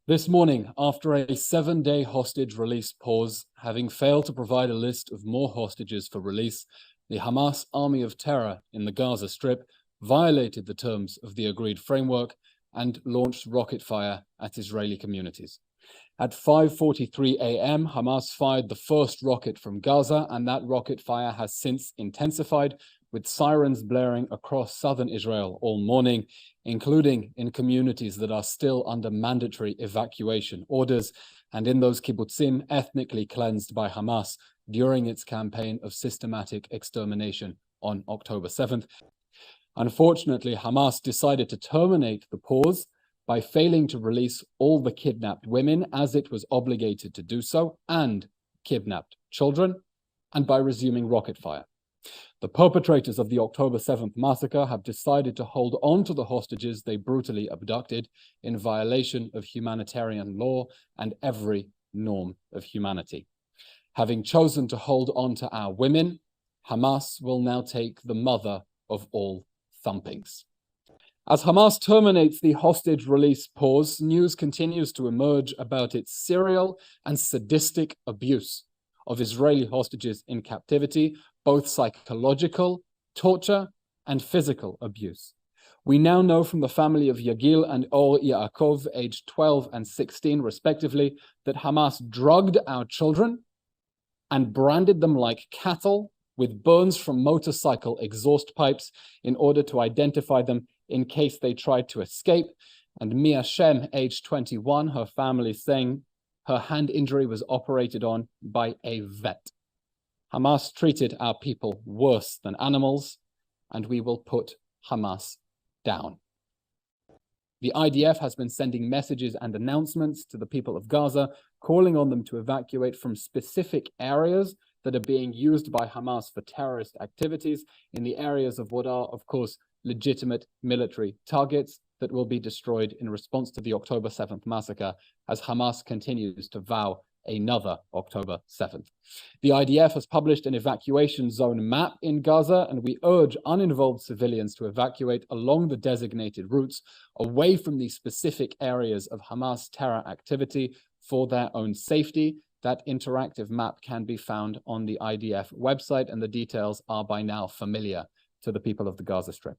This morning, after a 7-day hostage release pause, having failed to provide a list of more hostages for release, the Hamas army of terror in the Gaza Strip violated the terms of the agreed framework and launched rocket fire at Israeli communities. At 5:43 a.m., Hamas fired the first rocket from Gaza, and that rocket fire has since intensified, with sirens blaring across southern Israel all morning, including in communities that are still under mandatory evacuation orders and in those kibbutzim ethnically cleansed by Hamas during its campaign of systematic extermination on October 7th. Unfortunately, Hamas decided to terminate the pause by failing to release all the kidnapped women as it was obligated to do so, and kidnapped children, and by resuming rocket fire. The perpetrators of the October 7th massacre have decided to hold on to the hostages they brutally abducted in violation of humanitarian law and every norm of humanity. Having chosen to hold on to our women, Hamas will now take the mother of all thumpings. As Hamas terminates the hostage release pause, news continues to emerge about its serial and sadistic abuse of Israeli hostages in captivity, both psychological, torture, and physical abuse. We now know from the family of Yagil and Or Yaakov, aged 12 and 16 respectively, that Hamas drugged our children and branded them like cattle with burns from motorcycle exhaust pipes in order to identify them in case they tried to escape. And Mia Shem, aged 21, her family saying her hand injury was operated on by a vet. Hamas treated our people worse than animals, and we will put Hamas down. The IDF has been sending messages and announcements to the people of Gaza, calling on them to evacuate from specific areas that are being used by Hamas for terrorist activities in the areas of what are, of course, legitimate military targets that will be destroyed in response to the October 7th massacre as Hamas continues to vow another October 7th. The IDF has published an evacuation zone map in Gaza, and we urge uninvolved civilians to evacuate along the designated routes away from the specific areas of Hamas terror activity for their own safety. That interactive map can be found on the IDF website, and the details are by now familiar to the people of the Gaza Strip.